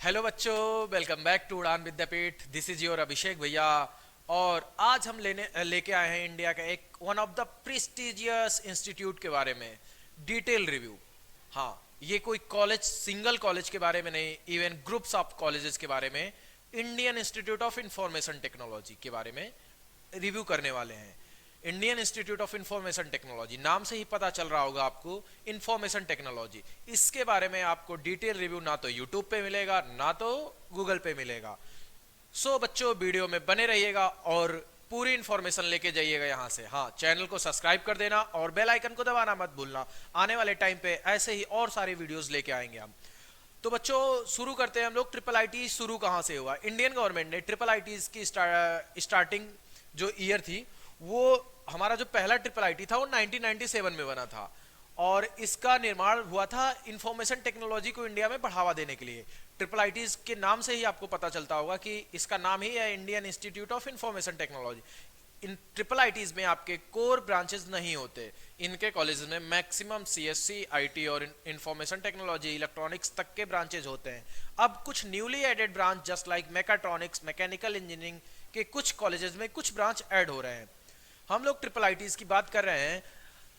Hello बच्चों, welcome back to उड़ान विद्यापीठ। This is your अभिषेक भैया। और आज हम लेके आए हैं इंडिया का एक one of the prestigious institute के बारे में डिटेल रिव्यू। हाँ, ये कोई कॉलेज सिंगल कॉलेज के बारे में नहीं, इवन ग्रुप्स ऑफ कॉलेजेस के बारे में, Indian institute of information technology के बारे में रिव्यू करने वाले हैं। Indian institute of information technology, नाम से ही पता चल रहा होगा आपको, इंफॉर्मेशन टेक्नोलॉजी। इसके बारे में आपको डिटेल रिव्यू ना तो यूट्यूब पे मिलेगा ना तो गूगल पे मिलेगा। सो बच्चों, वीडियो में बने रहिएगा और पूरी इंफॉर्मेशन लेके जाइएगा यहाँ से। हाँ, चैनल को सब्सक्राइब कर देना और बेल आइकन को दबाना मत भूलना। आने वाले टाइम पे ऐसे ही और सारे वीडियोस लेके आएंगे हम। तो बच्चों, शुरू करते हैं हम लोग। ट्रिपल आईटी शुरू कहाँ से हुआ? इंडियन गवर्नमेंट ने ट्रिपल आईटी की स्टार्टिंग जो ईयर थी, वो हमारा जो पहला ट्रिपल आईटी था वो 1997 में बना था। और इसका निर्माण हुआ था इंफॉर्मेशन टेक्नोलॉजी को इंडिया में बढ़ावा देने के लिए। ट्रिपल आईटी के नाम से ही आपको पता चलता होगा कि इसका नाम ही है Indian institute of information technology. इन ट्रिपल आईटीज में आपके कोर ब्रांचेस नहीं होते। इनके कॉलेज में मैक्सिमम सीएससी, आईटी और इंफॉर्मेशन टेक्नोलॉजी, इलेक्ट्रॉनिक्स तक के ब्रांचेज होते हैं। अब कुछ newly added branch just like mechatronics, mechanical engineering के कुछ कॉलेजेस में कुछ ब्रांच ऐड हो रहे हैं। हम लोग ट्रिपल आईटीज की बात कर रहे हैं,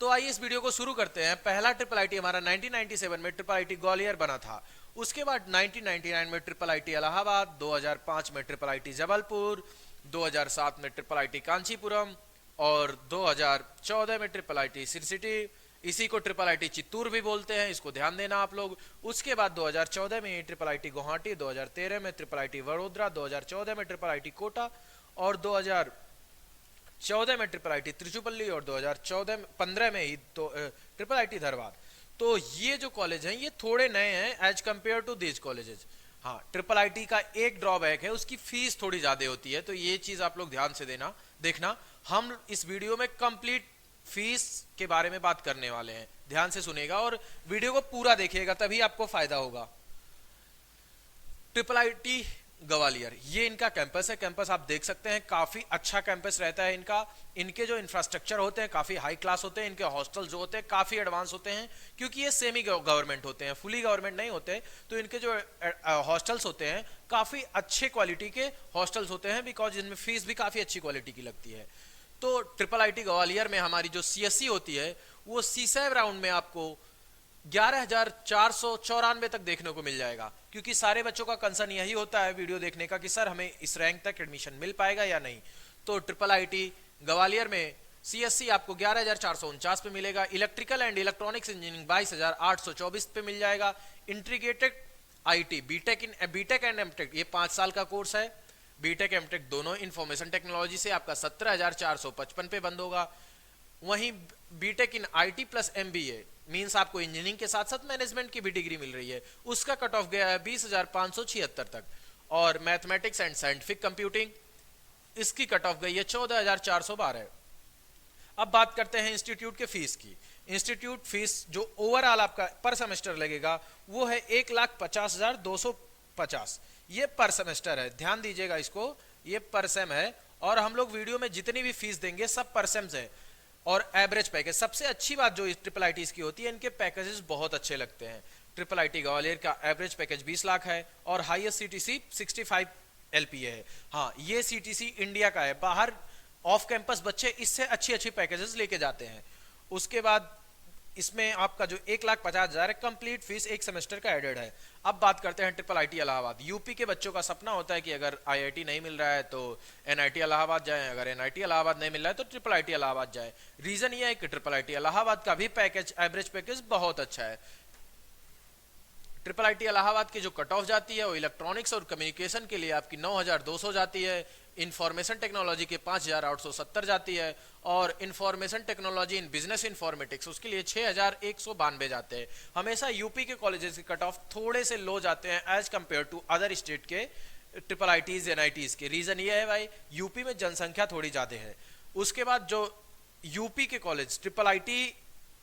तो आइए इस वीडियो को शुरू करते हैं। पहला ट्रिपल आईटी हमारा 1997 में ट्रिपल आईटी ग्वालियर बना था। उसके बाद 1999 में ट्रिपल आईटी इलाहाबाद, 2005 में ट्रिपल आईटी जबलपुर, 2007 में ट्रिपल आईटी कांचीपुरम और 2014 में ट्रिपल आईटी सिरसिटी। इसी को ट्रिपल आईटी चित्तूर भी बोलते हैं, इसको ध्यान देना आप लोग। उसके बाद 2014 में ट्रिपल आईटी गुवाहाटी, 2013 में ट्रिपल आईटी वडोदरा, 2014 में ट्रिपल आईटी कोटा और 2014 में ट्रिपल आईटी त्रिचुपल्ली और 2015 में ही तो ट्रिपल आईटी धरवाद। तो ये जो कॉलेज हैं ये थोड़े नए हैं as compare to this colleges. हाँ, ट्रिपल आईटी का एक ड्रॉबैक है, उसकी फीस थोड़ी ज्यादा होती है, तो ये चीज आप लोग ध्यान से देखना। हम इस वीडियो में कंप्लीट फीस के बारे में बात करने वाले हैं। ध्यान से सुनेगा और वीडियो को पूरा देखिएगा, तभी आपको फायदा होगा। ट्रिपल आईटी ग्वालियर, ये इनका कैंपस है। कैंपस आप देख सकते हैं, काफी अच्छा कैंपस रहता है इनका। इनके जो इंफ्रास्ट्रक्चर होते हैं काफी हाई क्लास होते हैं। इनके हॉस्टल जो होते हैं काफी एडवांस होते हैं, क्योंकि ये सेमी गवर्नमेंट होते हैं, फुली गवर्नमेंट नहीं होते। तो इनके जो हॉस्टल्स होते हैं काफी अच्छे क्वालिटी के हॉस्टल्स होते हैं, बिकॉज इनमें फीस भी काफी अच्छी क्वालिटी की लगती है। तो ट्रिपल आईटी ग्वालियर में हमारी जो सीएससी होती है वो C7 राउंड में आपको 11,494 तक देखने को मिल जाएगा। क्योंकि सारे बच्चों का कंसर्न यही होता है वीडियो देखने का कि सर हमें इस रैंक तक एडमिशन मिल पाएगा या नहीं। तो ट्रिपल आईटी ग्वालियर में सीएससी आपको 11,449 पे मिलेगा। इलेक्ट्रिकल एंड इलेक्ट्रॉनिक्स इंजीनियरिंग 22,824 पे मिल जाएगा। Integrated IT B Tech and M Tech, ये 5 साल का कोर्स है। बीटेक एमटेक दोनों इंफॉर्मेशन टेक्नोलॉजी से आपका 17,455 पे बंद होगा। वहीं B Tech in IT plus MBA means आपको इंजीनियरिंग के साथ साथ मैनेजमेंट की भी डिग्री मिल रही है, उसका कट ऑफ गया है 20,576 तक। और मैथमेटिक्स एंड साइंटिफिक कंप्यूटिंग, इसकी कट ऑफ गई है 14,412। अब बात करते हैं इंस्टीट्यूट के फीस की। इंस्टीट्यूट फीस जो ओवरऑल आपका पर सेमेस्टर लगेगा वो है 1,50,250। ये पर सेमेस्टर है, ध्यान दीजिएगा इसको, ये पर सेम है। और हम लोग वीडियो में जितनी भी फीस देंगे सब पर सेम्स है। और एवरेज पैकेज, सबसे अच्छी बात जो ट्रिपल आईटी की होती है, इनके पैकेजेस बहुत अच्छे लगते हैं। ट्रिपल आईटी ग्वालियर का एवरेज पैकेज 20 लाख है और हाईएस्ट सीटीसी 65 एलपीए है। हाँ, ये सीटीसी इंडिया का है, बाहर ऑफ कैंपस बच्चे इससे अच्छी अच्छी पैकेजेस लेके जाते हैं। उसके बाद इसमें आपका जो 1,50,000 है, कंप्लीट फीस एक सेमेस्टर का एडेड है। अब बात करते हैं ट्रिपल आईटी इलाहाबाद। यूपी के बच्चों का सपना होता है कि अगर आईआईटी नहीं मिल रहा है तो एनआईटी इलाहाबाद जाएं, अगर एनआईटी इलाहाबाद नहीं मिल रहा है तो ट्रिपल आईटी इलाहाबाद जाएं। रीजन ये है कि ट्रिपल आईटी इलाहाबाद का भी पैकेज, एवरेज पैकेज बहुत अच्छा है। ट्रिपल आईटी इलाहाबाद की जो कट ऑफ जाती है वो इलेक्ट्रॉनिक्स और कम्युनिकेशन के लिए आपकी 9,200 जाती है। इंफॉर्मेशन टेक्नोलॉजी के 5,870 जाती है और information technology in business informatics उसके लिए 6,192 जाते हैं। हमेशा यूपी के कॉलेजेस के कट ऑफ थोड़े से लो जाते हैं as compare to other state के ट्रिपल आईटीज एनआईटीज के। रीजन ये है भाई, यूपी में जनसंख्या थोड़ी ज्यादा है। उसके बाद जो यूपी के कॉलेज ट्रिपल आईटी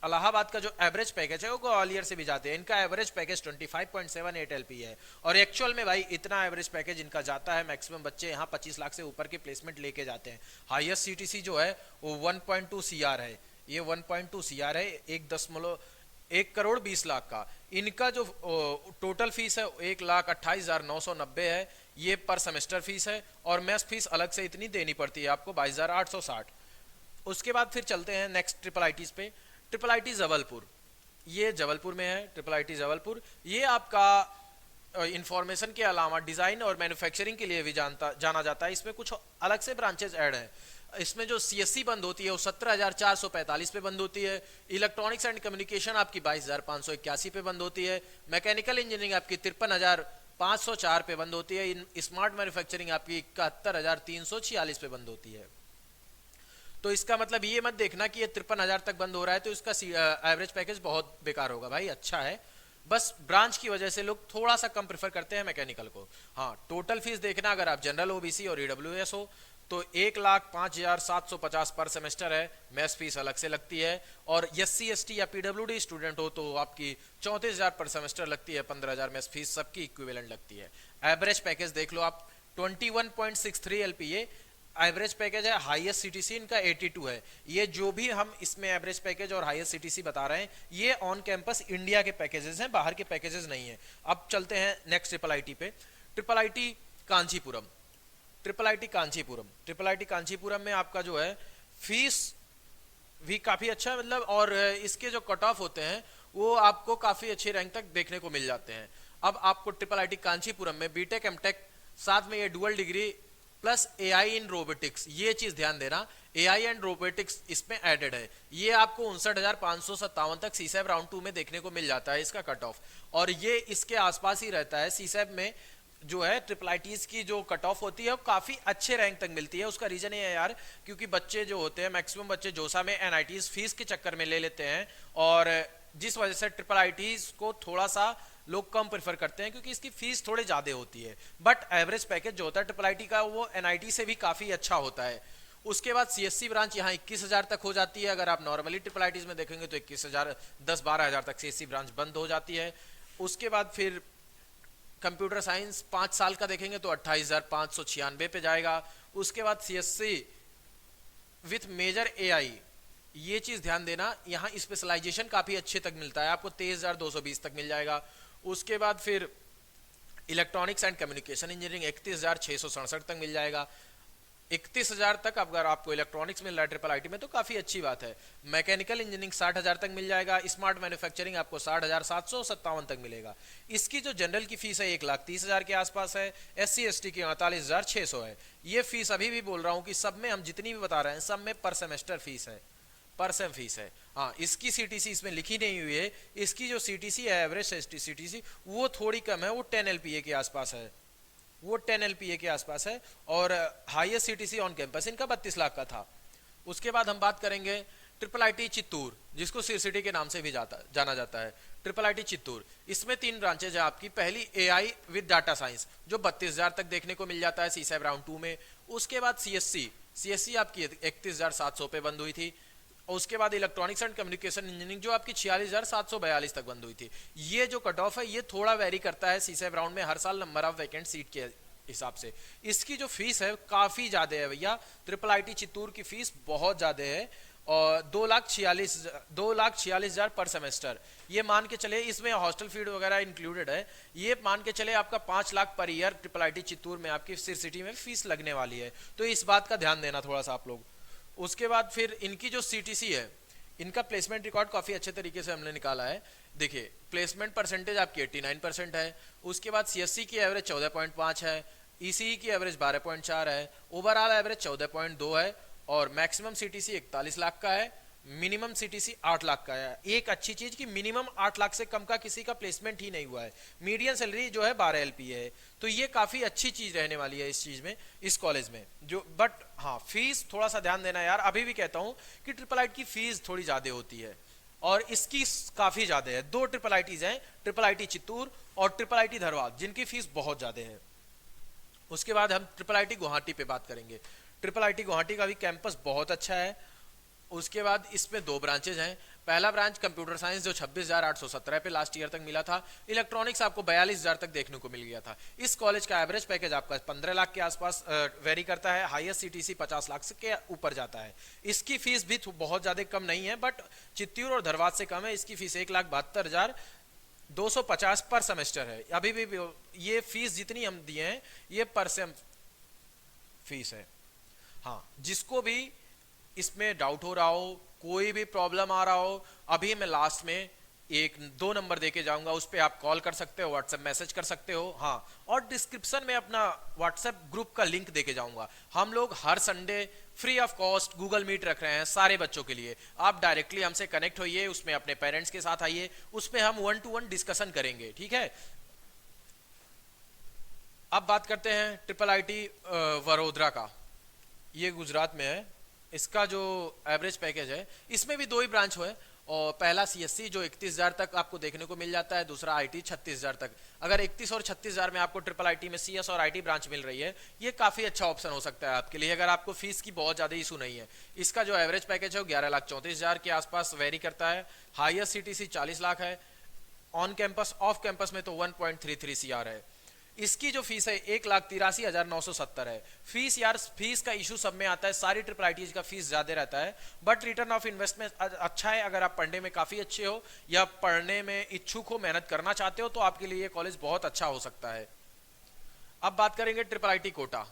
इलाहाबाद का जो एवरेज पैकेज है वो ग्वालियर से भी जाते हैं। इनका एवरेज पैकेज 25.78 एलपी है और एक्चुअल में भाई इतना एवरेज पैकेज इनका जाता है। मैक्सिमम बच्चे यहाँ 25 लाख से ऊपर के प्लेसमेंट लेके जाते हैं। हाईएस्ट सीटीसी जो है वो 1.2 सीआर है, ये 1.2 सीआर है, 1 दशमलव 1,20,00,000 का। इनका जो टोटल फीस है 1,28,990 है, ये पर सेमेस्टर फीस है। और मेस फीस अलग से इतनी देनी पड़ती है आपको 22,860। उसके बाद फिर चलते हैं नेक्स्ट ट्रिपल आई पे। ट्रिपल आई जबलपुर, ये जबलपुर में है ट्रिपल आई जबलपुर। ये आपका इंफॉर्मेशन के अलावा डिज़ाइन और मैन्युफैक्चरिंग के लिए भी जाना जाता है। इसमें कुछ अलग से ब्रांचेज ऐड हैं। इसमें जो सीएससी बंद होती है वो 17,445 पे बंद होती है। इलेक्ट्रॉनिक्स एंड कम्युनिकेशन आपकी 22,581 पे बंद होती है। मैकेनिकल इंजीनियरिंग आपकी 53,504 पे बंद होती है। स्मार्ट मैन्युफैक्चरिंग आपकी 71,346 पे बंद होती है। तो इसका मतलब ये मत देखना कि ये 53,000 तक बंद हो रहा है तो इसका एवरेज पैकेज बहुत बेकार होगा। भाई अच्छा है, बस ब्रांच की वजह से लोग थोड़ा सा कम प्रेफर करते हैं मैकेनिकल को। हाँ, टोटल फीस देखना अगर आप जनरल ओबीसी और ईडब्ल्यूएस हो तो 1,05,750 पर सेमेस्टर है। मेस फीस अलग से लगती है। और SC ST या PWD स्टूडेंट हो तो आपकी 34,000 पर सेमेस्टर लगती है, 15,000 मेस फीस सबकी इक्विवेलेंट लगती है। एवरेज पैकेज देख लो आप 21.63 LPA एवरेज पैकेज है। हाईएस्ट सीटीसी इनका 82 है। ये जो भी हम इसमें एवरेज पैकेज और हाईएस्ट सीटीसी बता रहे हैं ये ऑन कैंपस इंडिया के पैकेजेस हैं, बाहर के पैकेजेस नहीं है। अब चलते हैं नेक्स्ट ट्रिपल आईटी पे। Triple IT Kanchipuram, triple IT Kanchipuram, triple IT Kanchipuram में आपका जो है फीस भी काफी अच्छा है, मतलब और इसके जो कट ऑफ होते हैं वो आपको काफी अच्छे रैंक तक देखने को मिल जाते हैं। अब आपको ट्रिपल आईटी कांचीपुरम में बीटेक एमटेक साथ में ये डुअल डिग्री प्लस एआई इन रोबोटिक्स, ये चीज ध्यान देना, एआई एंड रोबोटिक्स इसमें एडेड है। ये आपको 59,557 तक सीसैब राउंड 2 में देखने को मिल जाता है इसका कट ऑफ। और ये इसके आसपास ही रहता है। सीसैब में जो है ट्रिपल आईटीज की जो कट ऑफ होती है वो काफी अच्छे रैंक तक मिलती है। उसका रीजन ये है यार, क्योंकि बच्चे जो होते हैं मैक्सिमम बच्चे जोसा में एनआईटीज फीस के चक्कर में ले लेते हैं, और जिस वजह से ट्रिपल आईटीज को थोड़ा सा लोग कम प्रेफर करते हैं क्योंकि इसकी फीस थोड़े ज्यादा होती है। बट एवरेज पैकेज जो होता है ट्रिपल आईटी का वो एनआईटी से भी काफी अच्छा होता है। उसके बाद सीएससी ब्रांच यहाँ 21,000 तक हो जाती है। अगर आप नॉर्मली ट्रिपल आईटीज में देखेंगे तो 21,000 10-12,000 तक सीएससी ब्रांच बंद हो जाती है। उसके बाद फिर कंप्यूटर साइंस 5 साल का देखेंगे तो 28,596 पे जाएगा। उसके बाद सीएससी विथ मेजर एआई, ये चीज ध्यान देना, यहाँ स्पेशलाइजेशन काफी अच्छे तक मिलता है, आपको 23,220 तक मिल जाएगा। उसके बाद फिर इलेक्ट्रॉनिक्स एंड कम्युनिकेशन इंजीनियरिंग 31,667 तक मिल जाएगा। 31,000 तक अगर आपको इलेक्ट्रॉनिक्स मिल रहा है ट्रिपल आईटी में तो काफी अच्छी बात है। मैकेनिकल इंजीनियरिंग 60,000 तक मिल जाएगा। स्मार्ट मैन्युफैक्चरिंग आपको 60,757 तक मिलेगा। इसकी जो जनरल की फीस है 1,30,000 के आसपास है। SC ST की 48,600 है। ये फीस अभी भी बोल रहा हूँ कि सब में हम जितनी भी बता रहे हैं सब में पर सेमेस्टर फीस है, पर सेम फीस है। हाँ, इसकी सीटीसी इसमें लिखी नहीं हुई है। इसकी जो सीटीसी है एवरेज सीटीसी वो थोड़ी कम है, वो 10 LPA के आसपास है, वो 10 LPA के आसपास है। और हाईएस्ट सीटीसी ऑन कैंपस इनका 32 लाख का था। उसके बाद हम बात करेंगे ट्रिपल आईटी चित्तूर, जिसको सिर सिटी के नाम से भी जाना जाता है। ट्रिपल आईटी चित्तूर, इसमें 3 ब्रांचेज है आपकी। पहली एआई विद डाटा साइंस जो 32,000 तक देखने को मिल जाता है सीसैब राउंड 2 में। उसके बाद सीएससी आपकी 31,700 पे बंद हुई थी। और उसके बाद इलेक्ट्रॉनिक्स एंड कम्युनिकेशन इंजीनियरिंग जो आपकी 46,742 तक बंद हुई थी। ये जो कट ऑफ है ये थोड़ा वेरी करता है सीसैब राउंड में हर साल नंबर ऑफ वैकेंट सीट के हिसाब से। इसकी जो फीस है काफी ज्यादा है भैया। ट्रिपल आईटी चित्तूर की फीस बहुत ज्यादा है और 2,46,000 पर सेमेस्टर। ये मान के चले इसमें हॉस्टल फीड वगैरह इंक्लूडेड है। ये मान के चले आपका 5 lakh per year triple IT Chittoor में आपकी सिर सिटी में फीस लगने वाली है। तो इस बात का ध्यान देना थोड़ा सा आप लोग। उसके बाद फिर इनकी जो सीटीसी है, इनका प्लेसमेंट रिकॉर्ड काफी अच्छे तरीके से हमने निकाला है। देखिए प्लेसमेंट परसेंटेज आपकी 89% है। उसके बाद सीएससी की एवरेज 14.5 है, ईसीई की एवरेज 12.4 है, ओवरऑल एवरेज 14.2 है और मैक्सिमम सीटीसी 41 लाख का है, मिनिमम सीटीसी 8 लाख का है। एक अच्छी चीज कि मिनिमम 8 लाख से कम का किसी का प्लेसमेंट ही नहीं हुआ है। मीडियन सैलरी जो है 12 LPA है। तो ये काफी अच्छी चीज रहने वाली है इस चीज में, इस कॉलेज में जो। बट हाँ, फीस थोड़ा सा ध्यान देना यार। अभी भी कहता हूँ कि ट्रिपल आईटी की फीस थोड़ी ज्यादा होती है और इसकी काफी ज्यादा है। 2 ट्रिपल आईटीज हैं, ट्रिपल आईटी चित्तूर और ट्रिपल आईटी धरवाद, जिनकी फीस बहुत ज्यादा है। उसके बाद हम ट्रिपल आईटी गुवाहाटी पे बात करेंगे। ट्रिपल आईटी गुवाहाटी का भी कैंपस बहुत अच्छा है। उसके बाद इसमें 2 ब्रांचेज हैं। पहला ब्रांच कंप्यूटर साइंस जो 26,817 पे लास्ट ईयर तक मिला था, इलेक्ट्रॉनिक्स आपको 42,000 तक देखने को मिल गया था। इस कॉलेज का एवरेज पैकेज आपका 15 लाख के आसपास वेरी करता है, हाईएस्ट सीटीसी 50 लाख के ऊपर जाता है। इसकी फीस भी बहुत ज्यादा कम नहीं है, बट चित्तूर और धरवाद से कम है। इसकी फीस 1,72,250 पर सेमेस्टर है। अभी भी ये फीस जितनी हम दिए हैं ये पर सेम फीस है। हाँ, जिसको भी इसमें डाउट हो रहा हो, कोई भी प्रॉब्लम आ रहा हो, अभी मैं लास्ट में 1-2 नंबर देके जाऊंगा, उस पर आप कॉल कर सकते हो, व्हाट्सएप मैसेज कर सकते हो। हाँ, और डिस्क्रिप्शन में अपना व्हाट्सएप ग्रुप का लिंक देके जाऊंगा। हम लोग हर Sunday free of cost Google Meet रख रहे हैं सारे बच्चों के लिए। आप डायरेक्टली हमसे कनेक्ट होइए, उसमें अपने पेरेंट्स के साथ आइए, उसमें हम 1-to-1 डिस्कशन करेंगे, ठीक है। अब बात करते हैं ट्रिपल आईटी वडोदरा का। ये गुजरात में है। इसका जो एवरेज पैकेज है, इसमें भी 2 ही ब्रांच है, और पहला सीएससी जो 31,000 तक आपको देखने को मिल जाता है, दूसरा आईटी 36,000 तक। अगर 31 और 36,000 में आपको ट्रिपल आईटी में सीएस और आईटी ब्रांच मिल रही है, ये काफी अच्छा ऑप्शन हो सकता है आपके लिए, अगर आपको फीस की बहुत ज्यादा इशू नहीं है। इसका जो एवरेज पैकेज है वो 11,34,000 के आसपास वेरी करता है। हाईएस्ट सीटीसी 40 लाख है। ऑन कैंपस ऑफ कैंपस में तो 1.33 CR है। इसकी जो फीस है 1,83,970 है। फीस यार, फीस का इशू सब में आता है, सारी ट्रिपल आईटीज का फीस ज्यादा रहता है, बट रिटर्न ऑफ इन्वेस्टमेंट अच्छा है। अगर आप पढ़ने में काफी अच्छे हो या पढ़ने में इच्छुक हो, मेहनत करना चाहते हो, तो आपके लिए ये कॉलेज बहुत अच्छा हो सकता है। अब बात करेंगे triple IT Kota.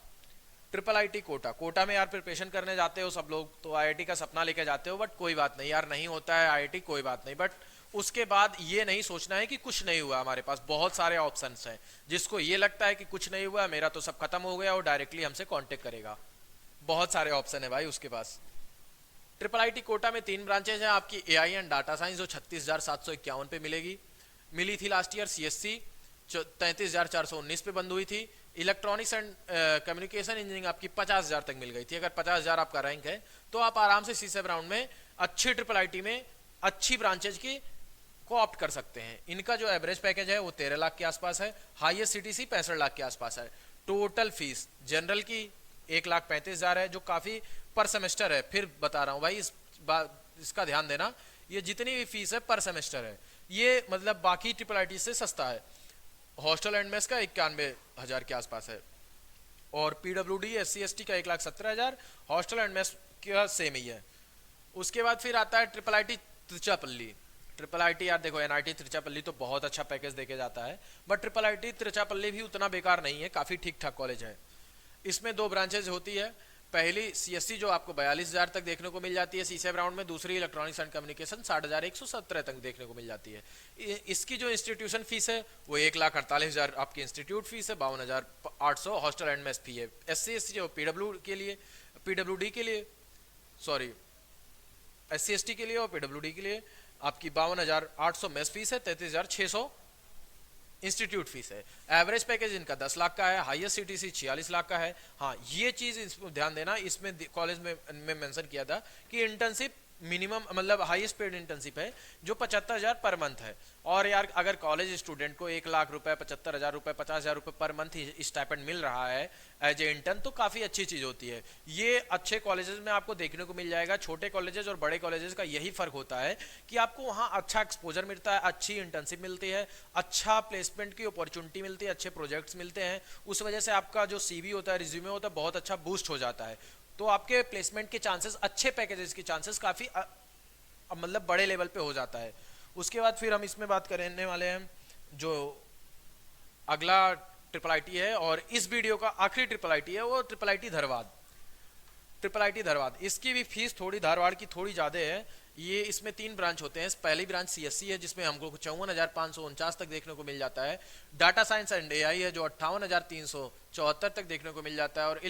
Triple IT Kota, Kota में यार प्रिपरेशन करने जाते हो सब लोग, तो आईआईटी का सपना लेके जाते हो, बट कोई बात नहीं यार, नहीं होता है आईआईटी, कोई बात नहीं। बट उसके बाद ये नहीं सोचना है कि कुछ नहीं हुआ। हमारे पास बहुत सारे ऑप्शंस हैं। जिसको ये लगता है कि कुछ नहीं हुआ, मेरा तो सब खत्म हो गया, वो डायरेक्टली हमसे कांटेक्ट करेगा। बहुत सारे ऑप्शन है भाई उसके पास। ट्रिपल आईटी कोटा में 3 ब्रांचेज हैं आपकी। एआई एंड डाटा साइंस जो 36,751 पे मिली थी लास्ट ईयर। सीएससी 33,419 पे बंद हुई थी। इलेक्ट्रॉनिक्स एंड कम्युनिकेशन इंजीनियरिंग आपकी 50,000 तक मिल गई थी। अगर 50,000 आपका रैंक है तो आप आराम से C7 राउंड में अच्छी ट्रिपल आईटी में अच्छी ब्रांचेज की को ऑप्ट कर सकते हैं। इनका जो एवरेज पैकेज है वो 13 लाख के आसपास है। हाईएस्ट सीटीसी 65 लाख के आसपास है। टोटल फीस जनरल की 1,35,000 है, जो काफी पर सेमेस्टर है। फिर बता रहा हूँ भाई, इसका ध्यान देना, ये जितनी भी फीस है पर सेमेस्टर है। ये मतलब बाकी ट्रिपल आईटी से सस्ता है। हॉस्टल एंड मेस का 91,000 के आसपास है, और पीडब्ल्यूडी SC/ST का 1,17,000। हॉस्टल एंड मेस का सेम ही है। उसके बाद फिर आता है triple IT Tiruchirappalli. Triple IT यार देखो, एनआईटी तिरुचिरापल्ली तो बहुत अच्छा पैकेज देके जाता है, बट ट्रिपल आईटी तिरुचिरापल्ली भी उतना बेकार नहीं है, काफी ठीक ठाक कॉलेज है। इसमें 2 ब्रांचेज होती है। पहली सीएससी जो आपको 42,000 तक देखने को मिल जाती है C7 राउंड में। दूसरी इलेक्ट्रॉनिक्स एंड कम्युनिकेशन 60,117 तक देखने को मिल जाती है। इसकी जो इंस्टीट्यूशन फीस है वो 1,48,000 आपकी इंस्टीट्यूट फीस है। 52,800 हॉस्टल एंड मेस फी है। SC/ST जो पीडब्ल्यूडी के लिए सॉरी SC/ST के लिए और पीडब्ल्यूडी के लिए आपकी 52,800 मेस फीस है। 33,600 इंस्टीट्यूट फीस है। एवरेज पैकेज इनका 10 लाख का है। हाईएस्ट सीटीसी 46 लाख का है। हाँ, ये चीज ध्यान देना, इसमें कॉलेज में मेंशन किया था कि इंटर्नशिप मिनिमम मतलब हाईएस्ट पेड इंटर्नशिप है जो 75,000 पर मंथ है। और यार अगर कॉलेज स्टूडेंट को 1,00,000 रुपए, 75,000 रुपए, 50,000 रुपए पर मंथ स्टाइपेंड मिल रहा है एज ए इंटर्न, तो काफी अच्छी चीज होती है। ये अच्छे कॉलेजेस में आपको देखने को मिल जाएगा। छोटे कॉलेजेस और बड़े कॉलेजेस का यही फर्क होता है कि आपको वहाँ अच्छा एक्सपोजर मिलता है, अच्छी इंटर्नशिप मिलती है, अच्छा प्लेसमेंट की अपॉर्चुनिटी मिलती है, अच्छे प्रोजेक्ट्स मिलते हैं। उस वजह से आपका जो CV होता है, रिज्यूमे होता है, बहुत अच्छा बूस्ट हो जाता है। तो आपके प्लेसमेंट के चांसेस, अच्छे पैकेजेस के चांसेस काफी मतलब बड़े लेवल पे हो जाता है। उसके बाद फिर हम इसमें बात करने वाले हैं जो अगला ट्रिपल आईटी है, और इस वीडियो का आखिरी ट्रिपल आईटी है, वो triple IT Dharwad. Triple IT Dharwad, इसकी भी फीस थोड़ी धारवाड़ की थोड़ी ज्यादा है। ये इसमें 3 ब्रांच होते हैं। पहली ब्रांच सीएससी है जिसमें हमको 54,549 तक देखने को मिल जाता है। डाटा साइंस एंड एआई है जो 58,374 तक देखने को मिल जाता है। और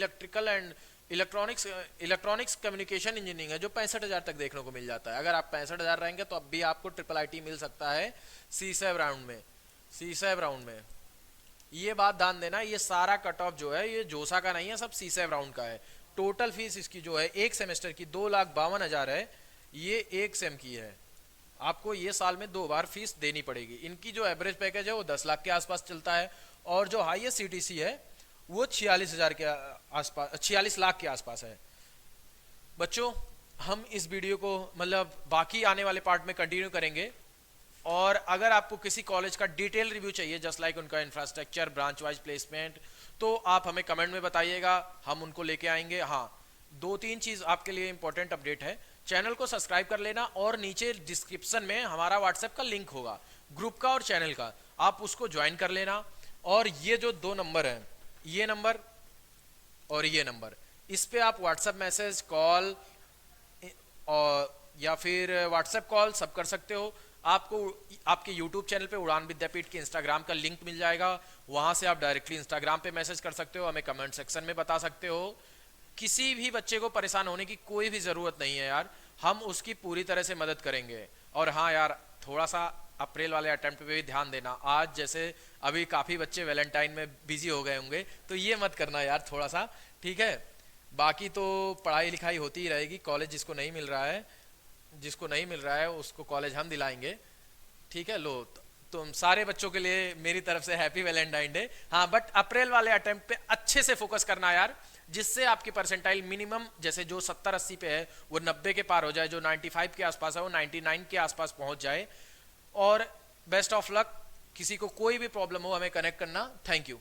इलेक्ट्रॉनिक्स कम्युनिकेशन इंजीनियरिंग है जो 65,000 तक देखने को मिल जाता है। अगर आप 65,000 रहेंगे तो अब भी आपको ट्रिपल आईटी मिल सकता है C7 राउंड में। ये बात ध्यान देना, ये सारा कट ऑफ जो है ये जोसा का नहीं है, सब C7 राउंड का है। टोटल फीस इसकी जो है एक सेमेस्टर की 2,52,000 है। ये एक सेम की है, आपको ये साल में 2 बार फीस देनी पड़ेगी। इनकी जो एवरेज पैकेज है वो 10 लाख के आसपास चलता है, और जो हाईएस्ट सीटीसी है वो 46,000 के आसपास, 46 लाख के आसपास है। बच्चों हम इस वीडियो को मतलब बाकी आने वाले पार्ट में कंटिन्यू करेंगे। और अगर आपको किसी कॉलेज का डिटेल रिव्यू चाहिए जस्ट लाइक उनका इंफ्रास्ट्रक्चर, ब्रांच वाइज प्लेसमेंट, तो आप हमें कमेंट में बताइएगा, हम उनको लेके आएंगे। हाँ, दो तीन चीज़ आपके लिए इंपॉर्टेंट अपडेट है। चैनल को सब्सक्राइब कर लेना और नीचे डिस्क्रिप्शन में हमारा व्हाट्सएप का लिंक होगा, ग्रुप का और चैनल का, आप उसको ज्वाइन कर लेना। और ये जो दो नंबर हैं, ये नंबर और ये नंबर, इस पे आप व्हाट्सएप मैसेज, कॉल और या फिर व्हाट्सएप कॉल सब कर सकते हो। आपको आपके यूट्यूब चैनल पे उड़ान विद्यापीठ के इंस्टाग्राम का लिंक मिल जाएगा, वहां से आप डायरेक्टली इंस्टाग्राम पे मैसेज कर सकते हो, हमें कमेंट सेक्शन में बता सकते हो। किसी भी बच्चे को परेशान होने की कोई भी ज़रूरत नहीं है यार, हम उसकी पूरी तरह से मदद करेंगे। और हाँ यार, थोड़ा सा अप्रैल वाले अटेम्प्ट पे भी ध्यान देना। आज जैसे अभी काफ़ी बच्चे वैलेंटाइन में बिजी हो गए होंगे, तो ये मत करना यार थोड़ा सा, ठीक है। बाकी तो पढ़ाई लिखाई होती ही रहेगी। कॉलेज जिसको नहीं मिल रहा है उसको कॉलेज हम दिलाएंगे, ठीक है। लो, तुम सारे बच्चों के लिए मेरी तरफ से हैप्पी वैलेंटाइन डे। हाँ, बट अप्रैल वाले अटेम्प्ट पे अच्छे से फोकस करना यार, जिससे आपकी परसेंटाइल मिनिमम जैसे जो 70-80 पे है वो 90 के पार हो जाए, जो 95 के आसपास है वो 99 के आसपास पहुंच जाए। और बेस्ट ऑफ लक। किसी को कोई भी प्रॉब्लम हो हमें कनेक्ट करना। Thank you.